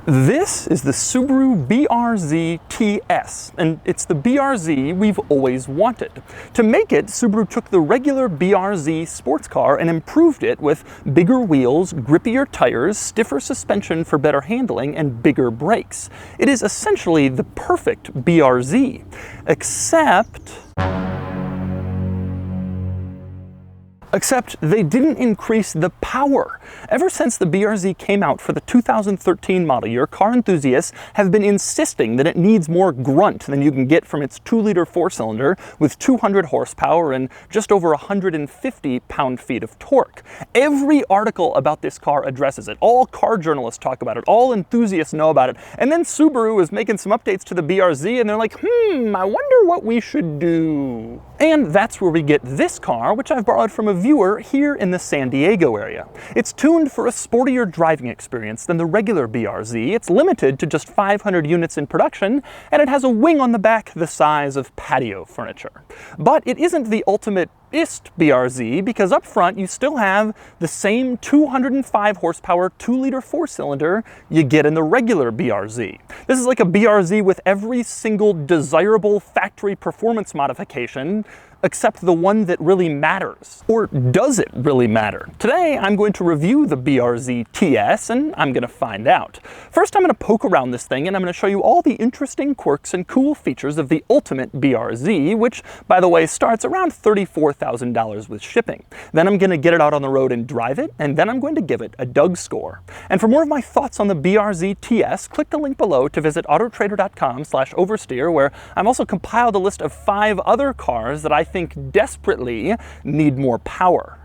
This is the Subaru BRZ TS, and it's the BRZ we've always wanted. To make it, Subaru took the regular BRZ sports car and improved it with bigger wheels, grippier tires, stiffer suspension for better handling, and bigger brakes. It is essentially the perfect BRZ, Except they didn't increase the power. Ever since the BRZ came out for the 2013 model year, car enthusiasts have been insisting that it needs more grunt than you can get from its 2-liter 4-cylinder with 200 horsepower and just over 150 pound-feet of torque. Every article about this car addresses it. All car journalists talk about it. All enthusiasts know about it. And then Subaru is making some updates to the BRZ and they're like, I wonder what we should do. And that's where we get this car, which I've borrowed from a viewer here in the San Diego area. It's tuned for a sportier driving experience than the regular BRZ. It's limited to just 500 units in production, and it has a wing on the back the size of patio furniture. But it isn't the ultimate BRZ, because up front you still have the same 205 horsepower 2-liter 4-cylinder you get in the regular BRZ. This is like a BRZ with every single desirable factory performance modification except the one that really matters. Or does it really matter? Today I'm going to review the BRZ TS and I'm going to find out. First I'm going to poke around this thing and I'm going to show you all the interesting quirks and cool features of the ultimate BRZ, which by the way starts around $34,000 with shipping. Then I'm going to get it out on the road and drive it, and then I'm going to give it a Doug score. And for more of my thoughts on the BRZ TS, click the link below to visit autotrader.com/oversteer, where I've also compiled a list of 5 other cars that I think desperately need more power.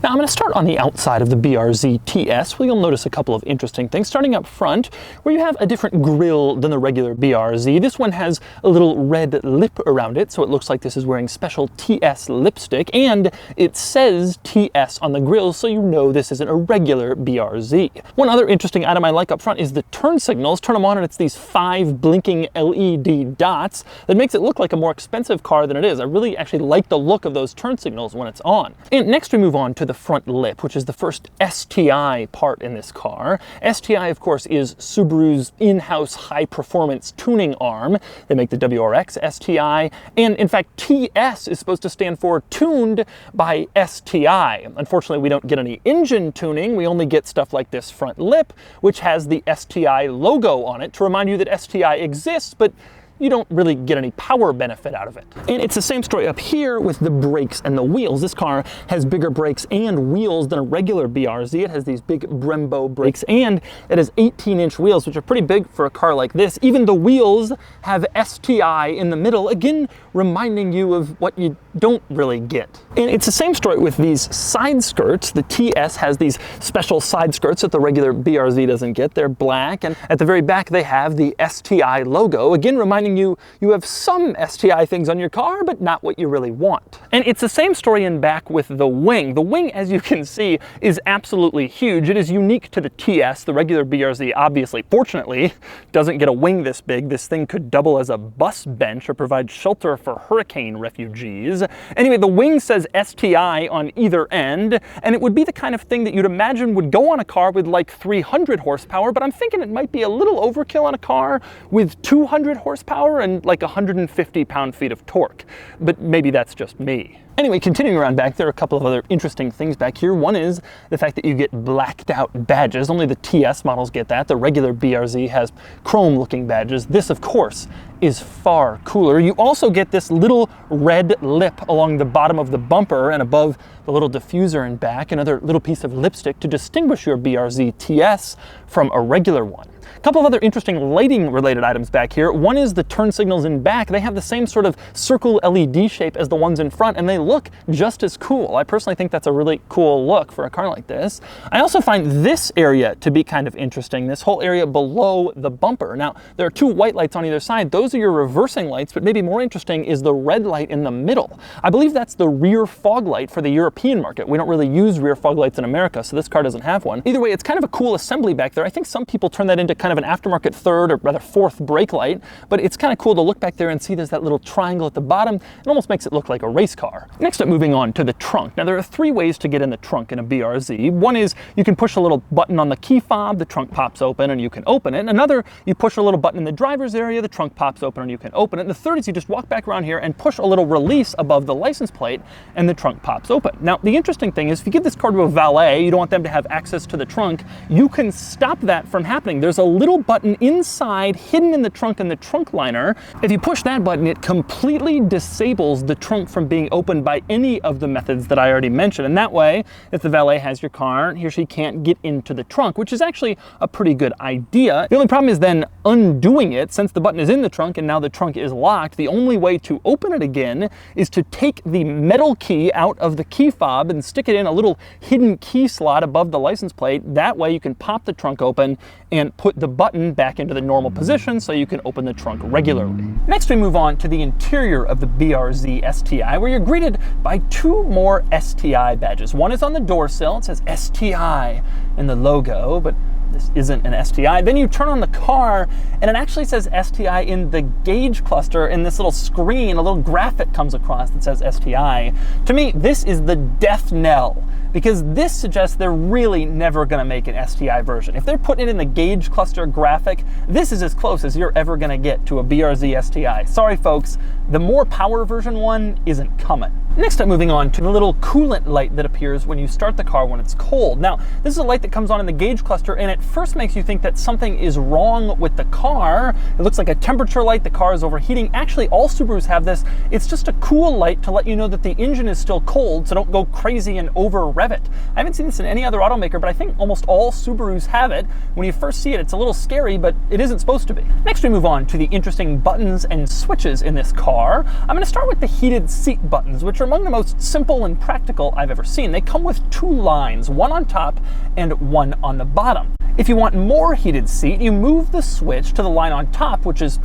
Now I'm going to start on the outside of the BRZ TS, where you'll notice a couple of interesting things. Starting up front, where you have a different grille than the regular BRZ. This one has a little red lip around it, so it looks like this is wearing special TS lipstick, and it says TS on the grille, so you know this isn't a regular BRZ. One other interesting item I like up front is the turn signals. Turn them on and it's these 5 blinking LED dots that makes it look like a more expensive car than it is. I really actually like the look of those turn signals when it's on. And next we move on to the front lip, which is the first STI part in this car. STI, of course, is Subaru's in-house high-performance tuning arm. They make the WRX STI, and in fact, TS is supposed to stand for Tuned by STI. Unfortunately, we don't get any engine tuning. We only get stuff like this front lip, which has the STI logo on it to remind you that STI exists, but you don't really get any power benefit out of it. And it's the same story up here with the brakes and the wheels. This car has bigger brakes and wheels than a regular BRZ. It has these big Brembo brakes, and it has 18-inch wheels, which are pretty big for a car like this. Even the wheels have STI in the middle, again reminding you of what you don't really get. And it's the same story with these side skirts. The TS has these special side skirts that the regular BRZ doesn't get. They're black, and at the very back they have the STI logo, again reminding you have some STI things on your car, but not what you really want. And it's the same story in back with the wing. The wing, as you can see, is absolutely huge. It is unique to the TS. The regular BRZ, obviously, fortunately, doesn't get a wing this big. This thing could double as a bus bench or provide shelter for hurricane refugees. Anyway, the wing says STI on either end, and it would be the kind of thing that you'd imagine would go on a car with like 300 horsepower, but I'm thinking it might be a little overkill on a car with 200 horsepower and like 150 pound-feet of torque. But maybe that's just me. Anyway, continuing around back, there are a couple of other interesting things back here. One is the fact that you get blacked out badges. Only the TS models get that. The regular BRZ has chrome looking badges. This, of course, is far cooler. You also get this little red lip along the bottom of the bumper and above the little diffuser in back, another little piece of lipstick to distinguish your BRZ TS from a regular one. A couple of other interesting lighting related items back here. One is the turn signals in back. They have the same sort of circle LED shape as the ones in front, and they look just as cool. I personally think that's a really cool look for a car like this. I also find this area to be kind of interesting, this whole area below the bumper. Now, there are 2 white lights on either side. Those are your reversing lights, but maybe more interesting is the red light in the middle. I believe that's the rear fog light for the European market. We don't really use rear fog lights in America, so this car doesn't have one. Either way, it's kind of a cool assembly back there. I think some people turn that into kind of an aftermarket 3rd or rather 4th brake light, but it's kind of cool to look back there and see there's that little triangle at the bottom. It almost makes it look like a race car. Next up, moving on to the trunk. Now there are three ways to get in the trunk in a BRZ. One is you can push a little button on the key fob, the trunk pops open and you can open it. Another, you push a little button in the driver's area, the trunk pops open and you can open it. And the third is you just walk back around here and push a little release above the license plate and the trunk pops open. Now the interesting thing is if you give this car to a valet, you don't want them to have access to the trunk, you can stop that from happening. There's a little button inside hidden in the trunk and the trunk liner. If you push that button, it completely disables the trunk from being opened by any of the methods that I already mentioned. And that way, if the valet has your car, he or she can't get into the trunk, which is actually a pretty good idea. The only problem is then undoing it. Since the button is in the trunk and now the trunk is locked, the only way to open it again is to take the metal key out of the key fob and stick it in a little hidden key slot above the license plate. That way you can pop the trunk open and put the button back into the normal position so you can open the trunk regularly. Next we move on to the interior of the BRZ STI, where you're greeted by two more STI badges. One is on the door sill, it says STI in the logo, but this isn't an STI. Then you turn on the car and it actually says STI in the gauge cluster. In this little screen, a little graphic comes across that says STI. To me, this is the death knell, because this suggests they're really never gonna make an STI version. If they're putting it in the gauge cluster graphic, this is as close as you're ever gonna get to a BRZ STI. Sorry folks, the more power version one isn't coming. Next up, moving on to the little coolant light that appears when you start the car when it's cold. Now, this is a light that comes on in the gauge cluster and it first makes you think that something is wrong with the car. It looks like a temperature light, the car is overheating. Actually, all Subarus have this. It's just a cool light to let you know that the engine is still cold, so don't go crazy and over rev it. I haven't seen this in any other automaker, but I think almost all Subarus have it. When you first see it, it's a little scary, but it isn't supposed to be. Next, we move on to the interesting buttons and switches in this car. I'm gonna start with the heated seat buttons, which are among the most simple and practical I've ever seen. They come with two lines, one on top and one on the bottom. If you want more heated seat, you move the switch to the line on top, which is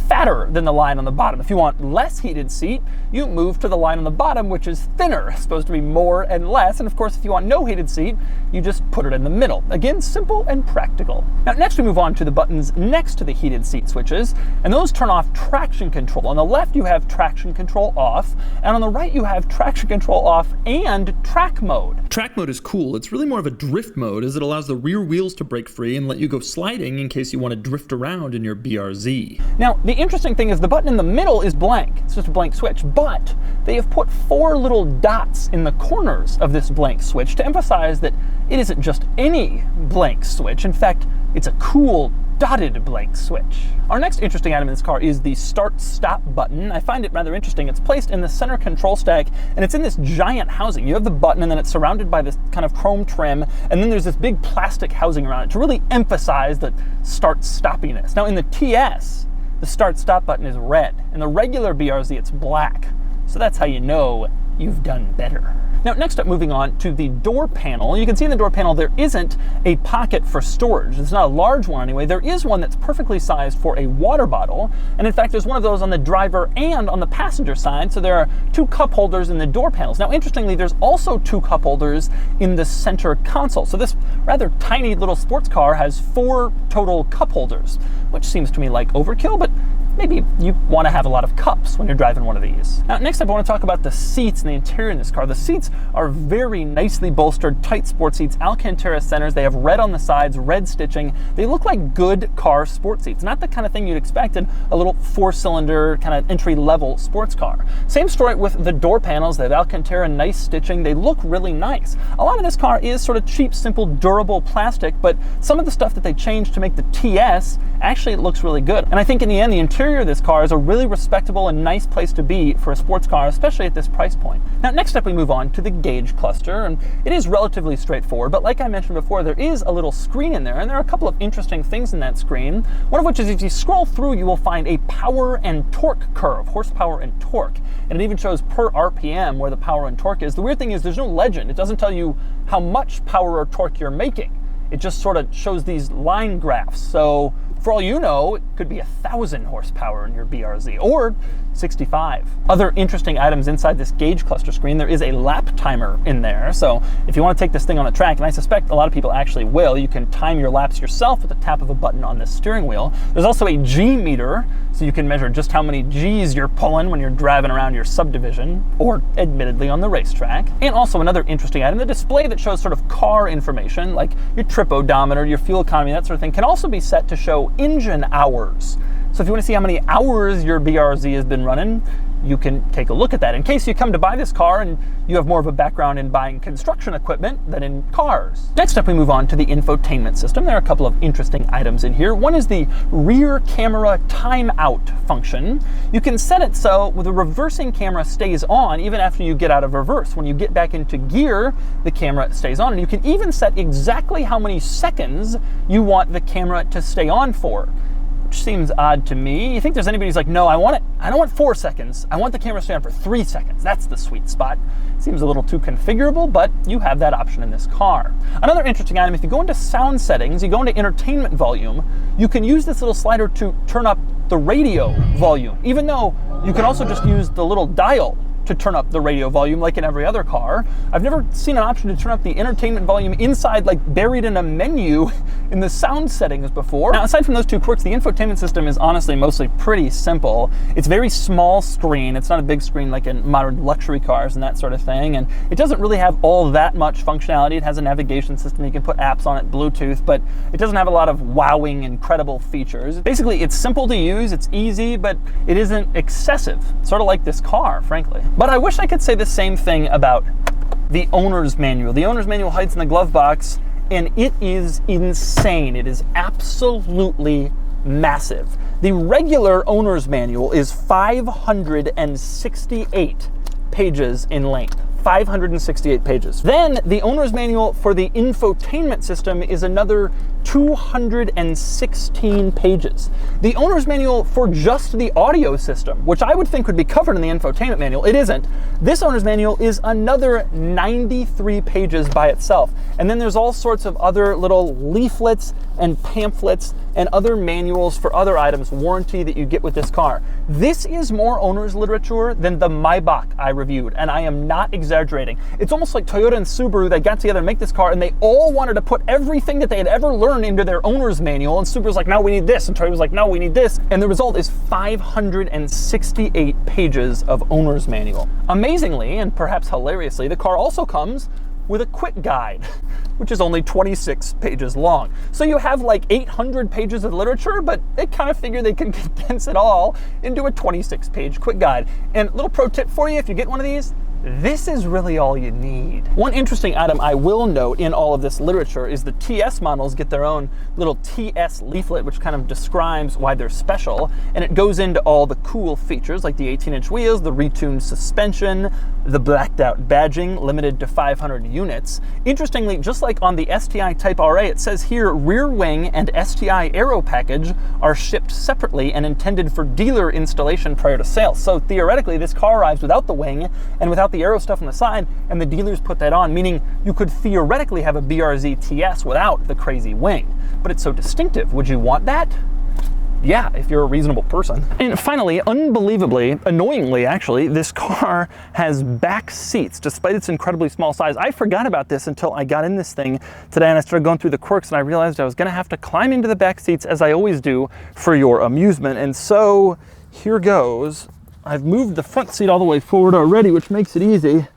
fatter than the line on the bottom. If you want less heated seat, you move to the line on the bottom, which is thinner. It's supposed to be more and less. And of course, if you want no heated seat, you just put it in the middle. Again, simple and practical. Now, next we move on to the buttons next to the heated seat switches, and those turn off traction control. On the left, you have traction control off, and on the right, you have traction control off and track mode. Track mode is cool. It's really more of a drift mode, as it allows the rear wheels to break free and let you go sliding in case you want to drift around in your BRZ. Now, the interesting thing is the button in the middle is blank. It's just a blank switch, but they have put 4 little dots in the corners of this blank switch to emphasize that it isn't just any blank switch. In fact, it's a cool dotted blank switch. Our next interesting item in this car is the start-stop button. I find it rather interesting. It's placed in the center control stack, and it's in this giant housing. You have the button, and then it's surrounded by this kind of chrome trim, and then there's this big plastic housing around it to really emphasize the start-stoppiness. Now, in the TS, the start-stop button is red. In the regular BRZ, it's black. So that's how you know you've done better. Now, next up, moving on to the door panel. You can see in the door panel there isn't a pocket for storage. It's not a large one anyway. There is one that's perfectly sized for a water bottle. And in fact, there's one of those on the driver and on the passenger side. So there are 2 cup holders in the door panels. Now, interestingly, there's also 2 cup holders in the center console. So this rather tiny little sports car has 4 total cup holders, which seems to me like overkill, but maybe you want to have a lot of cups when you're driving one of these. Now, next up, I want to talk about the seats and the interior in this car. The seats are very nicely bolstered, tight sport seats, Alcantara centers. They have red on the sides, red stitching. They look like good car sport seats, not the kind of thing you'd expect in a little 4-cylinder kind of entry-level sports car. Same story with the door panels. They have Alcantara, nice stitching. They look really nice. A lot of this car is sort of cheap, simple, durable plastic, but some of the stuff that they changed to make the TS actually looks really good. And I think in the end, the interior of this car is a really respectable and nice place to be for a sports car, especially at this price point. Now, next up, we move on to the gauge cluster, and it is relatively straightforward, but like I mentioned before, there is a little screen in there, and there are a couple of interesting things in that screen. One of which is if you scroll through, you will find a power and torque curve, horsepower and torque, and it even shows per RPM where the power and torque is. The weird thing is there's no legend. It doesn't tell you how much power or torque you're making. It just sort of shows these line graphs. So for all you know, it could be 1,000 horsepower in your BRZ, or 65. Other interesting items inside this gauge cluster screen, there is a lap timer in there. So if you want to take this thing on a track, and I suspect a lot of people actually will, you can time your laps yourself with the tap of a button on the steering wheel. There's also a G meter, so you can measure just how many G's you're pulling when you're driving around your subdivision, or admittedly on the racetrack. And also another interesting item, the display that shows sort of car information, like your trip odometer, your fuel economy, that sort of thing, can also be set to show engine hours. So if you want to see how many hours your BRZ has been running, you can take a look at that in case you come to buy this car and you have more of a background in buying construction equipment than in cars. Next up, we move on to the infotainment system. There are a couple of interesting items in here. One is the rear camera timeout function. You can set it so the reversing camera stays on even after you get out of reverse. When you get back into gear, the camera stays on. And you can even set exactly how many seconds you want the camera to stay on for. Seems odd to me. You think there's anybody who's like, no, I don't want 4 seconds. I want the camera to stay on for 3 seconds. That's the sweet spot. Seems a little too configurable, but you have that option in this car. Another interesting item, if you go into sound settings, you go into entertainment volume, you can use this little slider to turn up the radio volume, even though you can also just use the little dial to turn up the radio volume like in every other car. I've never seen an option to turn up the entertainment volume inside, like buried in a menu in the sound settings before. Now, aside from those two quirks, the infotainment system is honestly mostly pretty simple. It's very small screen. It's not a big screen like in modern luxury cars and that sort of thing. And it doesn't really have all that much functionality. It has a navigation system. You can put apps on it, Bluetooth, but it doesn't have a lot of wowing, incredible features. Basically, it's simple to use. It's easy, but it isn't excessive. Sort of like this car, frankly. But I wish I could say the same thing about the owner's manual. The owner's manual hides in the glove box, and it is insane. It is absolutely massive. The regular owner's manual is 568 pages in length. 568 pages. Then the owner's manual for the infotainment system is another 216 pages. The owner's manual for just the audio system, which I would think would be covered in the infotainment manual, it isn't. This owner's manual is another 93 pages by itself. And then there's all sorts of other little leaflets and pamphlets and other manuals for other items, warranty that you get with this car. This is more owner's literature than the Maybach I reviewed, and I am not exaggerating. It's almost like Toyota and Subaru, they got together to make this car, and they all wanted to put everything that they had ever learned into their owner's manual, and Subaru's like, no, we need this, and Toyota was like, no, we need this, and the result is 568 pages of owner's manual. Amazingly, and perhaps hilariously, the car also comes with a quick guide, which is only 26 pages long. So you have like 800 pages of literature, but they kind of figure they can condense it all into a 26-page quick guide. And little pro tip for you, if you get one of these, this is really all you need. One interesting item I will note in all of this literature is the TS models get their own little TS leaflet, which kind of describes why they're special, and it goes into all the cool features like the 18-inch wheels, the retuned suspension, the blacked out badging, limited to 500 units. Interestingly, just like on the STI Type RA, it says here rear wing and STI aero package are shipped separately and intended for dealer installation prior to sale. So theoretically, this car arrives without the wing and without the aero stuff on the side, and the dealers put that on, meaning you could theoretically have a BRZ TS without the crazy wing. But it's so distinctive. Would you want that? Yeah, if you're a reasonable person. And finally, unbelievably, annoyingly actually, this car has back seats despite its incredibly small size. I forgot about this until I got in this thing today and I started going through the quirks, and I realized I was gonna have to climb into the back seats as I always do for your amusement. And so here goes. I've moved the front seat all the way forward already, which makes it easy.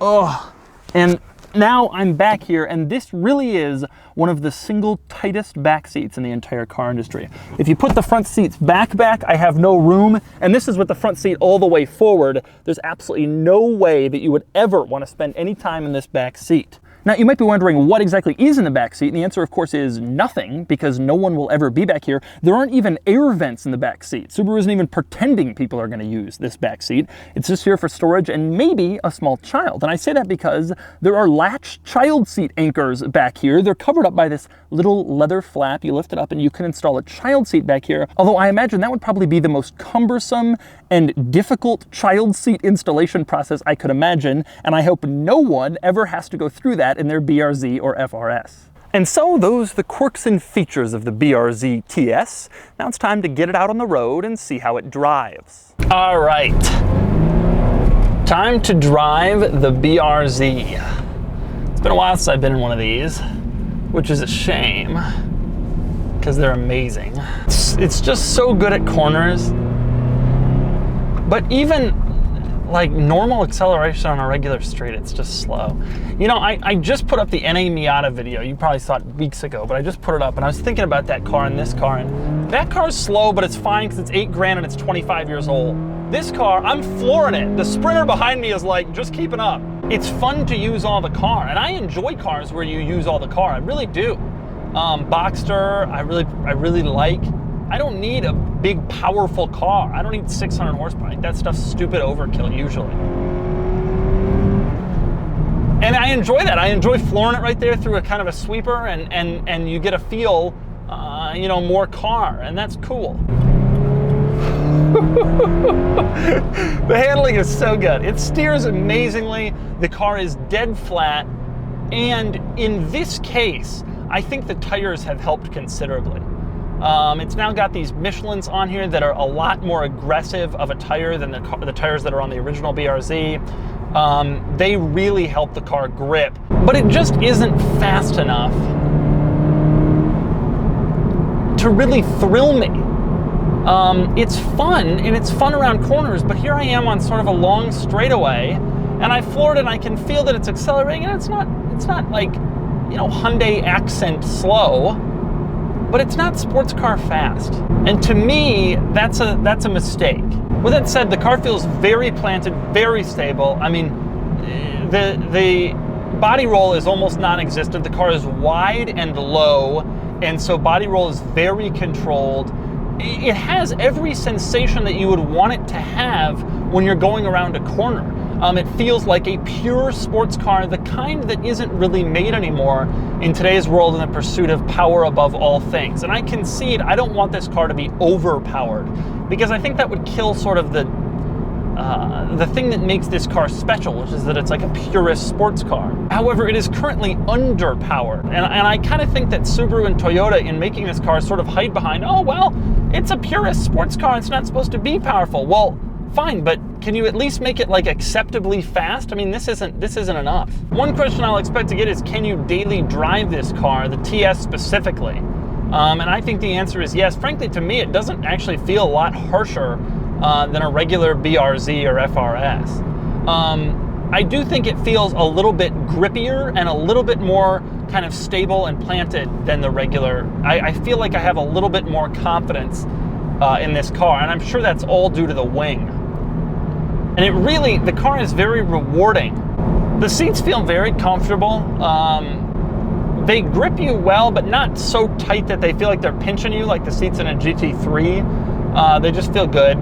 Oh, and now I'm back here, and this really is one of the single tightest back seats in the entire car industry. If you put the front seats back, I have no room, and this is with the front seat all the way forward. There's absolutely no way that you would ever want to spend any time in this back seat. Now, you might be wondering what exactly is in the back seat, and the answer, of course, is nothing, because no one will ever be back here. There aren't even air vents in the back seat. Subaru isn't even pretending people are going to use this back seat. It's just here for storage and maybe a small child. And I say that because there are latch child seat anchors back here. They're covered up by this little leather flap. You lift it up and you can install a child seat back here, although I imagine that would probably be the most cumbersome and difficult child seat installation process I could imagine, and I hope no one ever has to go through that in their BRZ or FRS. And so those are the quirks and features of the BRZ TS. Now it's time to get it out on the road and see how it drives. All right, time to drive the BRZ. It's been a while since I've been in one of these, which is a shame because they're amazing. It's just so good at corners, but even like normal acceleration on a regular street, it's just slow. You know, I just put up the NA Miata video. You probably saw it weeks ago, but I just put it up and I was thinking about that car and this car, and that car's slow, but it's fine because it's 8 grand and it's 25 years old. This car, I'm flooring it. The Sprinter behind me is like, just keeping up. It's fun to use all the car, and I enjoy cars where you use all the car. I really do. Boxster, I really like. I don't need a big, powerful car. I don't need 600 horsepower. That stuff's stupid overkill, usually. And I enjoy that. I enjoy flooring it right there through a kind of a sweeper, and you get a feel, you know, more car, and that's cool. The handling is so good. It steers amazingly. The car is dead flat, and in this case, I think the tires have helped considerably. It's now got these Michelins on here that are a lot more aggressive of a tire than the tires that are on the original BRZ. They really help the car grip, but it just isn't fast enough to really thrill me. It's fun, and it's fun around corners, but here I am on sort of a long straightaway, and I floored it, and I can feel that it's accelerating, and it's not like, you know, Hyundai Accent slow, but it's not sports car fast. And to me, that's a mistake. With that said, the car feels very planted, very stable. I mean, the body roll is almost non-existent. The car is wide and low, and so body roll is very controlled. It has every sensation that you would want it to have when you're going around a corner. It feels like a pure sports car, the kind that isn't really made anymore in today's world in the pursuit of power above all things. And I concede, I don't want this car to be overpowered, because I think that would kill sort of the thing that makes this car special, which is that it's like a purist sports car. However, it is currently underpowered, and I kind of think that Subaru and Toyota, in making this car, sort of hide behind, oh well, it's a purist sports car, it's not supposed to be powerful. Well, fine, but can you at least make it like acceptably fast? I mean, this isn't enough. One question I'll expect to get is, can you daily drive this car, the TS specifically? And I think the answer is yes. Frankly, to me, it doesn't actually feel a lot harsher than a regular BRZ or FRS. I do think it feels a little bit grippier and a little bit more kind of stable and planted than the regular. I feel like I have a little bit more confidence in this car, and I'm sure that's all due to the wing. And the car is very rewarding. The seats feel very comfortable. They grip you well, but not so tight that they feel like they're pinching you like the seats in a GT3. They just feel good.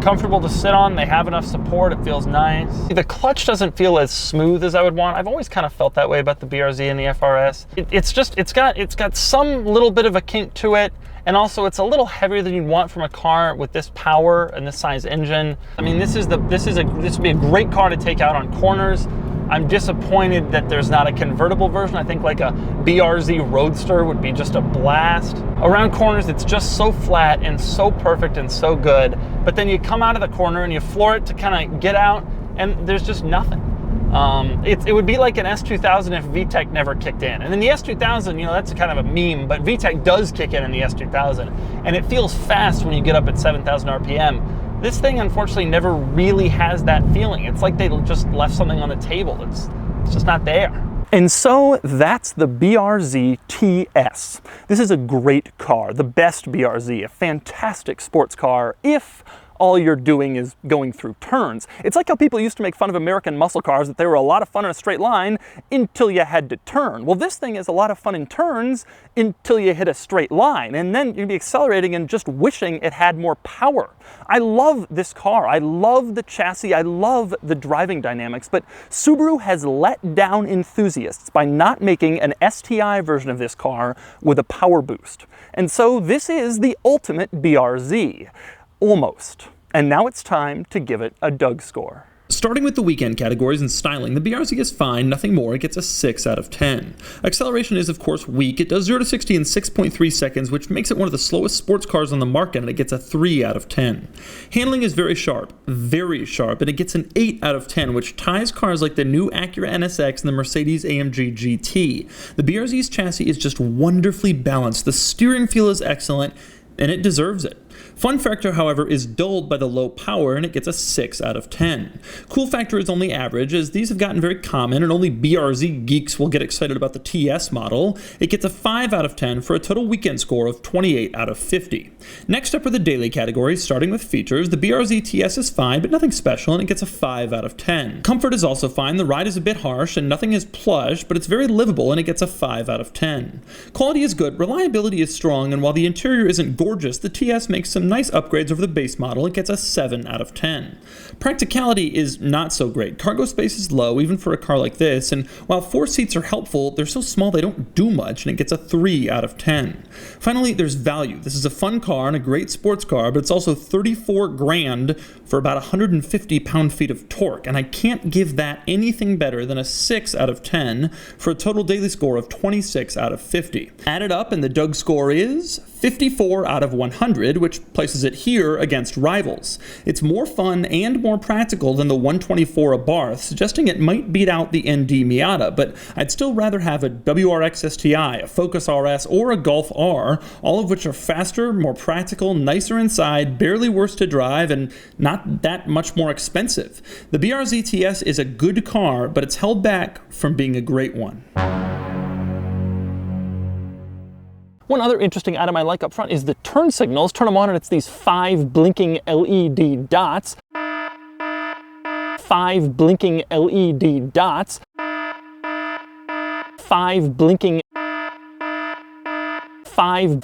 Comfortable to sit on. They have enough support. It feels nice. The clutch doesn't feel as smooth as I would want. I've always kind of felt that way about the BRZ and the FRS. It's got some little bit of a kink to it, and also it's a little heavier than you'd want from a car with this power and this size engine. I mean, this would be a great car to take out on corners. I'm disappointed that there's not a convertible version. I think like a BRZ Roadster would be just a blast. Around corners, it's just so flat and so perfect and so good. But then you come out of the corner and you floor it to kind of get out, and there's just nothing. It would be like an S2000 if VTEC never kicked in. And then the S2000, you know, that's kind of a meme, but VTEC does kick in the S2000. And it feels fast when you get up at 7,000 RPM. This thing, unfortunately, never really has that feeling. It's like they just left something on the table. It's just not there. And so that's the BRZ TS. This is a great car, the best BRZ, a fantastic sports car if all you're doing is going through turns. It's like how people used to make fun of American muscle cars, that they were a lot of fun in a straight line until you had to turn. Well, this thing is a lot of fun in turns until you hit a straight line, and then you'd be accelerating and just wishing it had more power. I love this car. I love the chassis. I love the driving dynamics, but Subaru has let down enthusiasts by not making an STI version of this car with a power boost. And so this is the ultimate BRZ. Almost. And now it's time to give it a Doug score. Starting with the weekend categories and styling, the BRZ is fine, nothing more. It gets a 6 out of 10. Acceleration is, of course, weak. It does 0 to 60 in 6.3 seconds, which makes it one of the slowest sports cars on the market, and it gets a 3 out of 10. Handling is very sharp, and it gets an 8 out of 10, which ties cars like the new Acura NSX and the Mercedes-AMG GT. The BRZ's chassis is just wonderfully balanced. The steering feel is excellent, and it deserves it. Fun factor, however, is dulled by the low power, and it gets a 6 out of 10. Cool factor is only average, as these have gotten very common, and only BRZ geeks will get excited about the TS model. It gets a 5 out of 10 for a total weekend score of 28 out of 50. Next up are the daily categories, starting with features. The BRZ TS is fine, but nothing special, and it gets a 5 out of 10. Comfort is also fine. The ride is a bit harsh, and nothing is plush, but it's very livable, and it gets a 5 out of 10. Quality is good, reliability is strong, and while the interior isn't gorgeous, the TS makes some nice upgrades over the base model. It gets a 7 out of 10. Practicality is not so great. Cargo space is low, even for a car like this, and while 4 seats are helpful, they're so small they don't do much, and it gets a 3 out of 10. Finally, there's value. This is a fun car and a great sports car, but it's also 34 grand for about 150 pound-feet of torque, and I can't give that anything better than a 6 out of 10 for a total daily score of 26 out of 50. Add it up, and the Doug score is 54 out of 100, which places it here against rivals. It's more fun and more practical than the 124 Abarth, suggesting it might beat out the ND Miata, but I'd still rather have a WRX STI, a Focus RS, or a Golf R, all of which are faster, more practical, nicer inside, barely worse to drive, and not that much more expensive. The BRZ TS is a good car, but it's held back from being a great one. One other interesting item I like up front is the turn signals. Turn them on and it's these 5 blinking LED dots. 5 blinking LED dots. 5 blinking 5